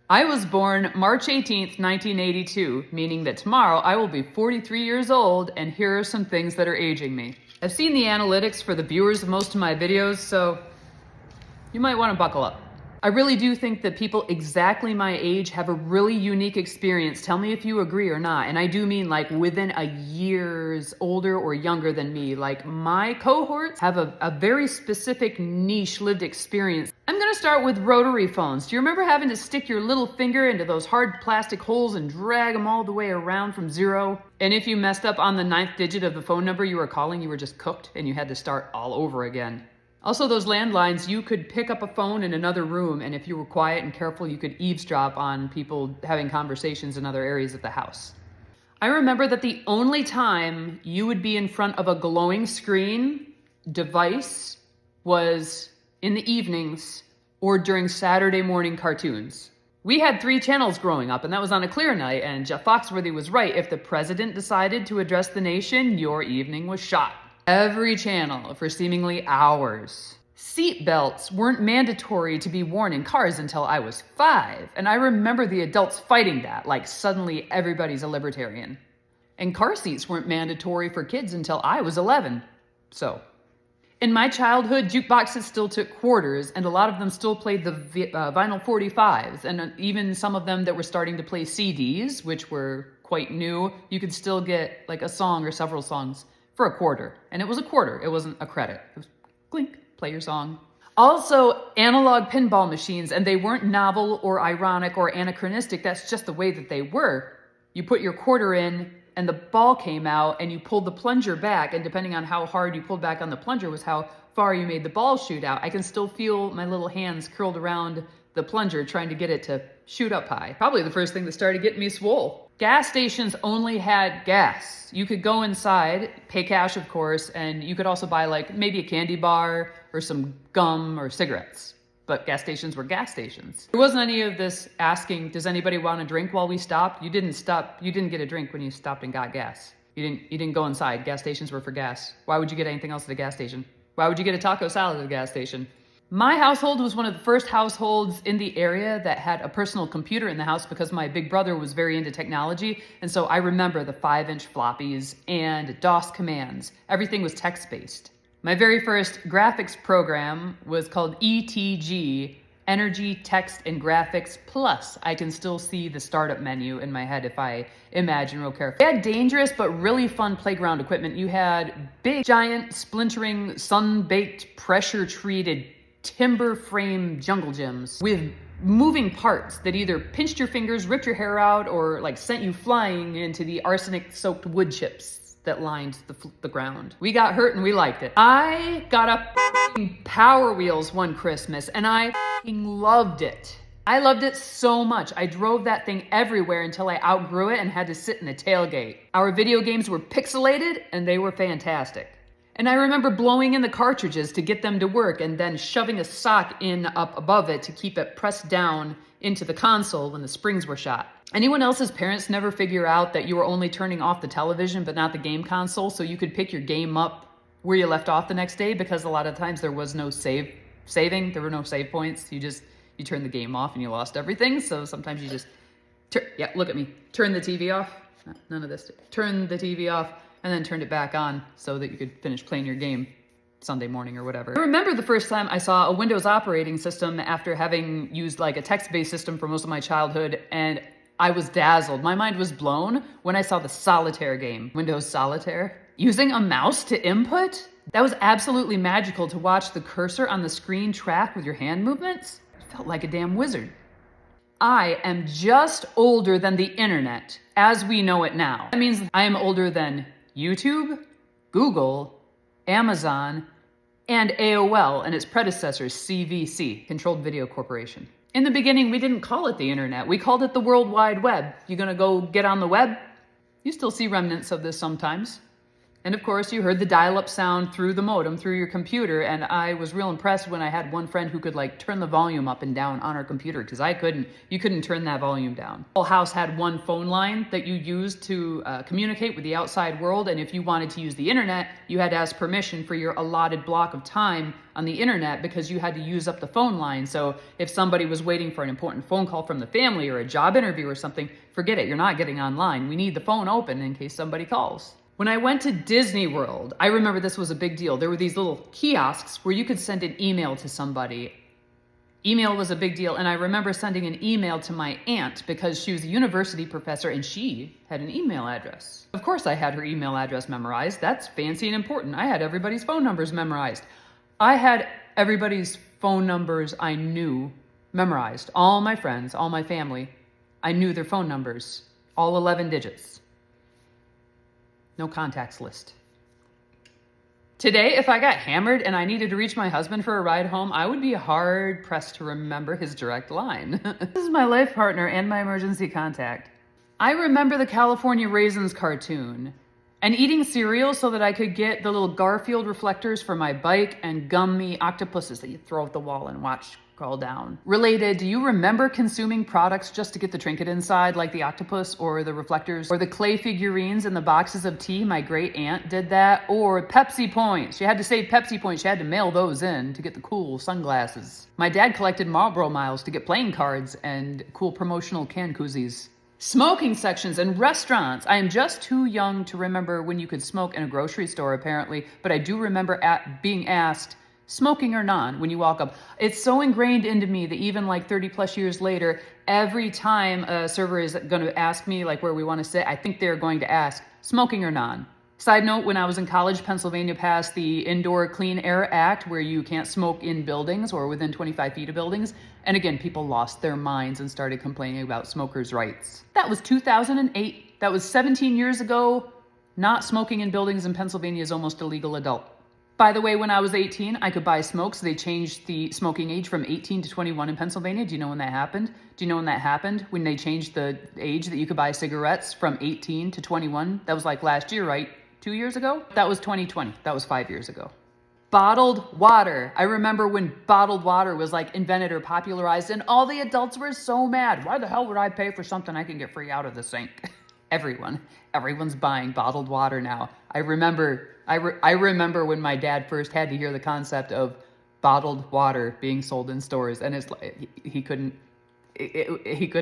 I was born March 18th, 1982, meaning that tomorrow I will be 43 years old, and here are some things that are aging me. I've seen the analytics for the viewers of most of my videos, so you might want to buckle up. I really do think that people exactly my age have a really unique experience. Tell me if you agree or not. And I do mean like within a years older or younger than me. Like my cohorts have a very specific niche lived experience. I'm gonna start with rotary phones. Do you remember having to stick your little finger into those hard plastic holes and drag them all the way around from zero? And if you messed up on the 9th digit of the phone number you were calling, you were just cooked and you had to start all over again. Also, those landlines, you could pick up a phone in another room, and if you were quiet and careful, you could eavesdrop on people having conversations in other areas of the house. I remember that the only time you would be in front of a glowing screen device was in the evenings or during Saturday morning cartoons. We had 3 channels growing up, and that was on a clear night, and Jeff Foxworthy was right. If the president decided to address the nation, your evening was shot. Every channel for seemingly hours. Seatbelts weren't mandatory to be worn in cars until I was 5, and I remember the adults fighting that, like suddenly everybody's a libertarian. And car seats weren't mandatory for kids until I was 11. So, in my childhood, jukeboxes still took quarters, and a lot of them still played the vinyl 45s, and even some of them that were starting to play CDs, which were quite new. You could still get like a song or several songs for a quarter. And it was a quarter, it wasn't a credit. It was clink, play your song. Also, analog pinball machines, and they weren't novel or ironic or anachronistic, that's just the way that they were. You put your quarter in, and the ball came out, and you pulled the plunger back, and depending on how hard you pulled back on the plunger was how far you made the ball shoot out. I can still feel my little hands curled around the plunger trying to get it to shoot up high. Probably the first thing that started getting me swole. Gas stations only had gas. You could go inside, pay cash of course, and you could also buy like maybe a candy bar or some gum or cigarettes. But gas stations were gas stations. There wasn't any of this asking, does anybody want a drink while we stopped? You didn't stop, you didn't get a drink when you stopped and got gas. You didn't go inside. Gas stations were for gas. Why would you get anything else at a gas station? Why would you get a taco salad at a gas station? My household was one of the first households in the area that had a personal computer in the house because my big brother was very into technology. And so I remember the 5-inch floppies and DOS commands. Everything was text-based. My very first graphics program was called ETG, Energy, Text, and Graphics Plus. I can still see the startup menu in my head if I imagine real carefully. They had dangerous but really fun playground equipment. You had big, giant, splintering, sun-baked, pressure-treated timber frame jungle gyms with moving parts that either pinched your fingers, ripped your hair out, or like sent you flying into the arsenic-soaked wood chips that lined the ground. We got hurt and we liked it. I got a Power Wheels one Christmas and I loved it. I loved it so much. I drove that thing everywhere until I outgrew it and had to sit in the tailgate. Our video games were pixelated and they were fantastic. And I remember blowing in the cartridges to get them to work and then shoving a sock in up above it to keep it pressed down into the console when the springs were shot. Anyone else's parents never figure out that you were only turning off the television but not the game console so you could pick your game up where you left off the next day? Because a lot of times there was no saving, there were no save points. You turn the game off and you lost everything. So sometimes you just, yeah, look at me, turn the TV off. None of this. Turn the TV off. And then turned it back on so that you could finish playing your game Sunday morning or whatever. I remember the first time I saw a Windows operating system after having used like a text-based system for most of my childhood, and I was dazzled. My mind was blown when I saw the Solitaire game, Windows Solitaire. Using a mouse to input? That was absolutely magical to watch the cursor on the screen track with your hand movements. It felt like a damn wizard. I am just older than the internet as we know it now. That means I am older than YouTube, Google, Amazon, and AOL and its predecessors, CVC, Controlled Video Corporation. In the beginning, we didn't call it the internet. We called it the World Wide Web. You gonna go get on the web? You still see remnants of this sometimes. And of course, you heard the dial-up sound through the modem, through your computer, and I was real impressed when I had one friend who could like turn the volume up and down on her computer, because I couldn't. You couldn't turn that volume down. The whole house had one phone line that you used to communicate with the outside world, and if you wanted to use the internet, you had to ask permission for your allotted block of time on the internet because you had to use up the phone line. So if somebody was waiting for an important phone call from the family or a job interview or something, forget it, you're not getting online. We need the phone open in case somebody calls. When I went to Disney World, I remember this was a big deal. There were these little kiosks where you could send an email to somebody. Email was a big deal, and I remember sending an email to my aunt because she was a university professor and she had an email address. Of course I had her email address memorized. That's fancy and important. I had everybody's phone numbers memorized. I had everybody's phone numbers I knew memorized. All my friends, all my family, I knew their phone numbers, all 11 digits. No contacts list. Today, if I got hammered and I needed to reach my husband for a ride home, I would be hard pressed to remember his direct line. This is my life partner and my emergency contact. I remember the California Raisins cartoon and eating cereal so that I could get the little Garfield reflectors for my bike and gummy octopuses that you throw at the wall and watch crawl down. Related, do you remember consuming products just to get the trinket inside, like the octopus or the reflectors or the clay figurines in the boxes of tea? My great aunt did that. Or Pepsi points. She had to save Pepsi points. She had to mail those in to get the cool sunglasses. My dad collected Marlboro miles to get playing cards and cool promotional can koozies. Smoking sections in restaurants. I am just too young to remember when you could smoke in a grocery store, apparently, but I do remember being asked, smoking or non, when you walk up. It's so ingrained into me that even like 30 plus years later, every time a server is going to ask me like where we want to sit, I think they're going to ask, smoking or non. Side note, when I was in college, Pennsylvania passed the Indoor Clean Air Act, where you can't smoke in buildings or within 25 feet of buildings. And again, people lost their minds and started complaining about smokers' rights. That was 2008. That was 17 years ago. Not smoking in buildings in Pennsylvania is almost a legal adult. By the way, when I was 18, I could buy smoke, so they changed the smoking age from 18 to 21 in Pennsylvania. Do you know when that happened? Do you know when that happened? When they changed the age that you could buy cigarettes from 18 to 21? That was like last year, right? 2 years ago? That was 2020. That was 5 years ago. Bottled water. I remember when bottled water was like invented or popularized, and all the adults were so mad. Why the hell would I pay for something I can get free out of the sink? Everyone's buying bottled water now. I remember when my dad first had to hear the concept of bottled water being sold in stores, and it's like he couldn't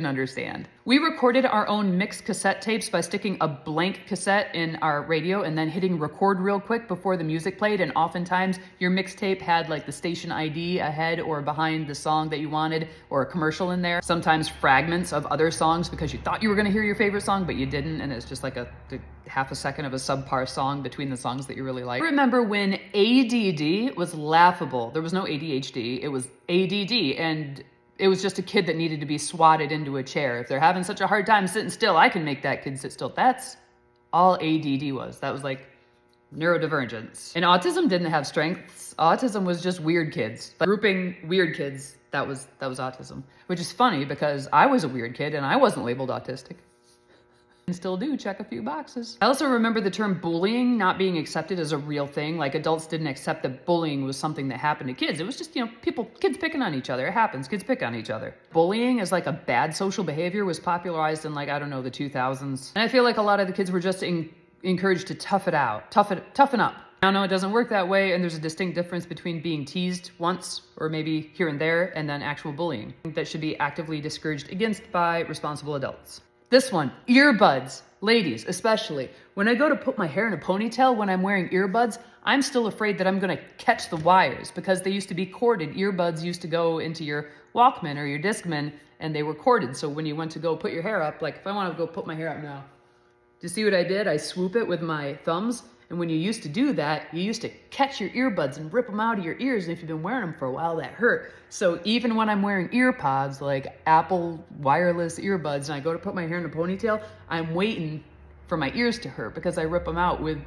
understand. We recorded our own mixed cassette tapes by sticking a blank cassette in our radio and then hitting record real quick before the music played, and oftentimes your mixtape had like the station ID ahead or behind the song that you wanted, or a commercial in there. Sometimes fragments of other songs because you thought you were going to hear your favorite song but you didn't, and it's just like a half a second of a subpar song between the songs that you really like. I remember when ADD was laughable. There was no ADHD, it was ADD, and it was just a kid that needed to be swatted into a chair. If they're having such a hard time sitting still, I can make that kid sit still. That's all ADD was. That was like neurodivergence. And autism didn't have strengths. Autism was just weird kids. Like grouping weird kids, that was autism. Which is funny because I was a weird kid and I wasn't labeled autistic. And still do check a few boxes. I also remember the term bullying not being accepted as a real thing. Like adults didn't accept that bullying was something that happened to kids. It was just, kids picking on each other. It happens. Kids pick on each other. Bullying as like a bad social behavior was popularized in the 2000s. And I feel like a lot of the kids were just encouraged to tough it out, toughen up. Now, no, it doesn't work that way, and there's a distinct difference between being teased once or maybe here and there and then actual bullying that should be actively discouraged against by responsible adults. This one, earbuds. Ladies, especially. When I go to put my hair in a ponytail when I'm wearing earbuds, I'm still afraid that I'm going to catch the wires because they used to be corded. Earbuds used to go into your Walkman or your Discman, and they were corded. So when you went to go put your hair up, like if I want to go put my hair up now, do you see what I did? I swoop it with my thumbs. And when you used to do that, you used to catch your earbuds and rip them out of your ears. And if you've been wearing them for a while, that hurt. So even when I'm wearing ear pods, like Apple wireless earbuds, and I go to put my hair in a ponytail, I'm waiting for my ears to hurt because I rip them out with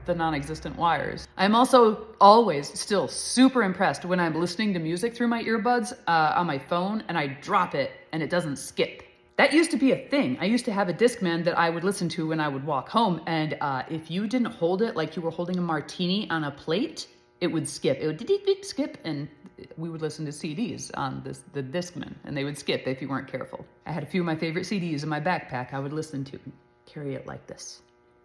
the non-existent wires. I'm also always still super impressed when I'm listening to music through my earbuds on my phone and I drop it and it doesn't skip. That used to be a thing. I used to have a Discman that I would listen to when I would walk home, and if you didn't hold it like you were holding a martini on a plate, it would skip. It would beep, skip, and we would listen to CDs on the Discman, and they would skip if you weren't careful. I had a few of my favorite CDs in my backpack I would listen to. Carry it like this.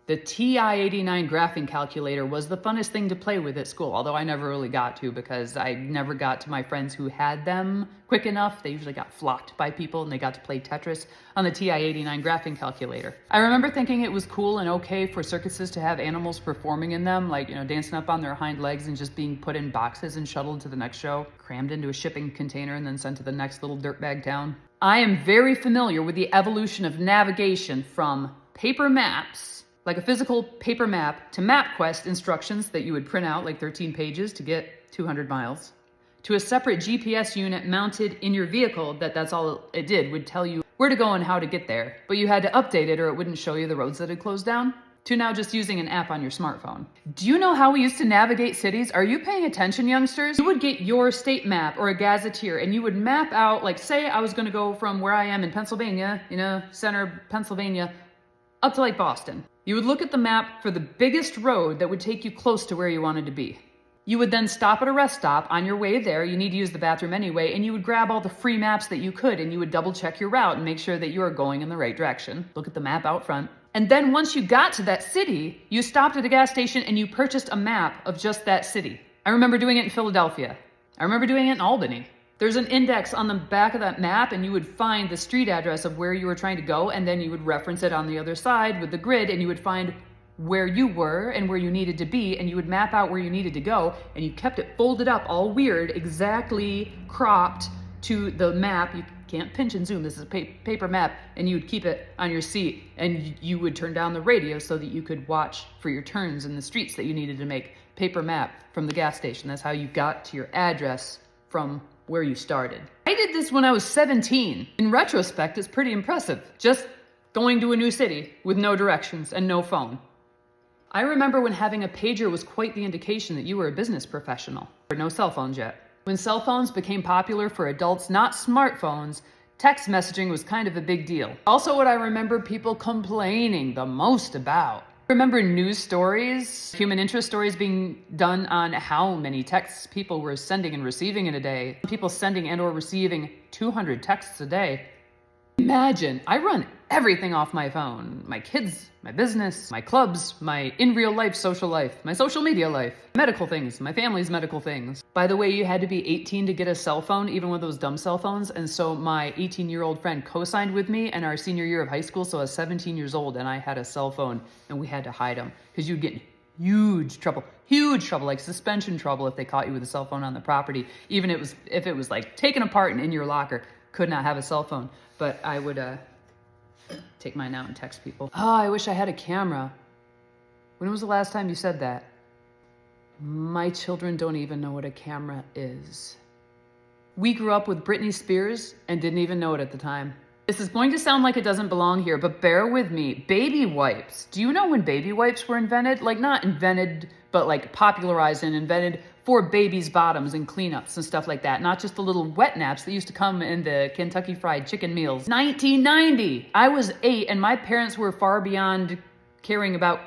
The TI-89 graphing calculator was the funnest thing to play with at school, although I never really got to because I never got to my friends who had them quick enough. They usually got flocked by people and they got to play Tetris on the TI-89 graphing calculator. I remember thinking it was cool and okay for circuses to have animals performing in them, like, dancing up on their hind legs and just being put in boxes and shuttled to the next show, crammed into a shipping container and then sent to the next little dirtbag town. I am very familiar with the evolution of navigation from paper maps, like a physical paper map, to MapQuest instructions that you would print out like 13 pages to get 200 miles, to a separate GPS unit mounted in your vehicle that's all it did, would tell you where to go and how to get there, but you had to update it or it wouldn't show you the roads that had closed down, to now just using an app on your smartphone. Do you know how we used to navigate cities? Are you paying attention, youngsters? You would get your state map or a gazetteer and you would map out, like say I was gonna go from where I am in Pennsylvania, center Pennsylvania, up to like Boston. You would look at the map for the biggest road that would take you close to where you wanted to be. You would then stop at a rest stop. On your way there, you need to use the bathroom anyway, and you would grab all the free maps that you could, and you would double check your route and make sure that you are going in the right direction. Look at the map out front. And then once you got to that city, you stopped at a gas station and you purchased a map of just that city. I remember doing it in Philadelphia. I remember doing it in Albany. There's an index on the back of that map and you would find the street address of where you were trying to go, and then you would reference it on the other side with the grid and you would find where you were and where you needed to be, and you would map out where you needed to go, and you kept it folded up all weird, exactly cropped to the map. You can't pinch and zoom, this is a paper map, and you would keep it on your seat and you would turn down the radio so that you could watch for your turns in the streets that you needed to make. Paper map from the gas station. That's how you got to your address from where you started. I did this when I was 17. In retrospect, it's pretty impressive. Just going to a new city with no directions and no phone. I remember when having a pager was quite the indication that you were a business professional. There were no cell phones yet. When cell phones became popular for adults, not smartphones, text messaging was kind of a big deal. Also, what I remember people complaining the most about. I remember news stories, human interest stories being done on how many texts people were sending and receiving in a day. People sending and or receiving 200 texts a day. Imagine, I run everything off my phone. My kids, my business, my clubs, my in real life social life, my social media life, medical things, my family's medical things. By the way, you had to be 18 to get a cell phone, even with those dumb cell phones. And so my 18-year-old friend co-signed with me in our senior year of high school. So I was 17 years old and I had a cell phone and we had to hide them because you'd get in huge trouble, like suspension trouble if they caught you with a cell phone on the property. Even if it was like taken apart and in your locker, could not have a cell phone. But I would take mine out and text people. Oh, I wish I had a camera. When was the last time you said that? My children don't even know what a camera is. We grew up with Britney Spears and didn't even know it at the time. This is going to sound like it doesn't belong here, but bear with me. Baby wipes. Do you know when baby wipes were invented? Like not invented, but like popularized and invented for babies' bottoms and cleanups and stuff like that. Not just the little wet naps that used to come in the Kentucky Fried Chicken meals. 1990. I was 8 and my parents were far beyond caring about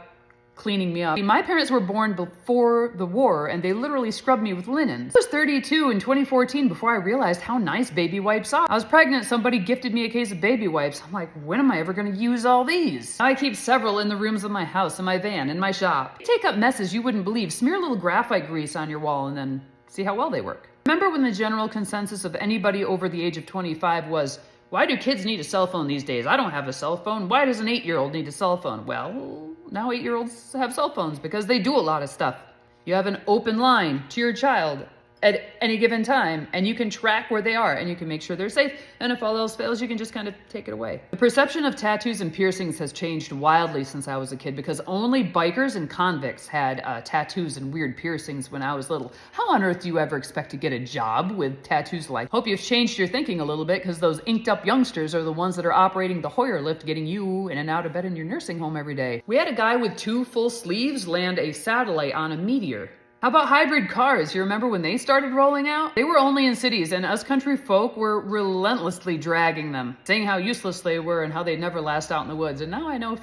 cleaning me up. My parents were born before the war and they literally scrubbed me with linens. I was 32 in 2014 before I realized how nice baby wipes are. I was pregnant, somebody gifted me a case of baby wipes. I'm like, when am I ever gonna use all these? I keep several in the rooms of my house, in my van, in my shop. They take up messes you wouldn't believe. Smear a little graphite grease on your wall and then see how well they work. Remember when the general consensus of anybody over the age of 25 was, why do kids need a cell phone these days? I don't have a cell phone. Why does an 8-year-old need a cell phone? Well, now 8-year-olds have cell phones because they do a lot of stuff. You have an open line to your child at any given time, and you can track where they are, and you can make sure they're safe, and if all else fails, you can just kind of take it away. The perception of tattoos and piercings has changed wildly since I was a kid because only bikers and convicts had tattoos and weird piercings when I was little. How on earth do you ever expect to get a job with tattoos like? Hope you've changed your thinking a little bit because those inked up youngsters are the ones that are operating the Hoyer lift, getting you in and out of bed in your nursing home every day. We had a guy with 2 full sleeves land a satellite on a meteor. How about hybrid cars? You remember when they started rolling out? They were only in cities, and us country folk were relentlessly dragging them, saying how useless they were and how they'd never last out in the woods. And now I know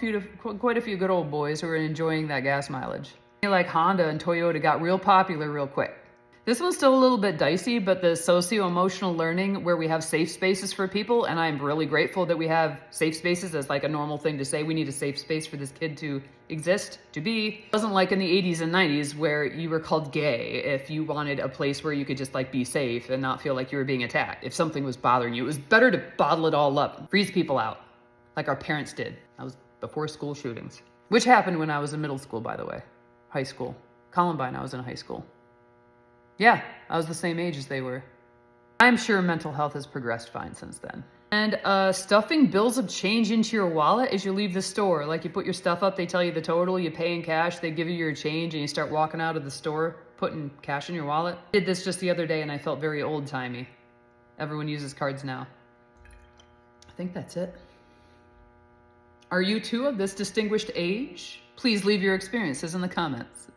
quite a few good old boys who are enjoying that gas mileage. Like Honda and Toyota got real popular real quick. This one's still a little bit dicey, but the socio-emotional learning where we have safe spaces for people, and I'm really grateful that we have safe spaces as like a normal thing to say. We need a safe space for this kid to exist, to be. It wasn't like in the 80s and 90s where you were called gay if you wanted a place where you could just like be safe and not feel like you were being attacked. If something was bothering you, it was better to bottle it all up, freeze people out, like our parents did. That was before school shootings, which happened when I was in middle school, by the way. High school. Columbine, I was in high school. Yeah, I was the same age as they were. I'm sure mental health has progressed fine since then. And stuffing bills of change into your wallet as you leave the store. Like you put your stuff up, they tell you the total, you pay in cash, they give you your change, and you start walking out of the store putting cash in your wallet. I did this just the other day and I felt very old-timey. Everyone uses cards now. I think that's it. Are you too of this distinguished age? Please leave your experiences in the comments.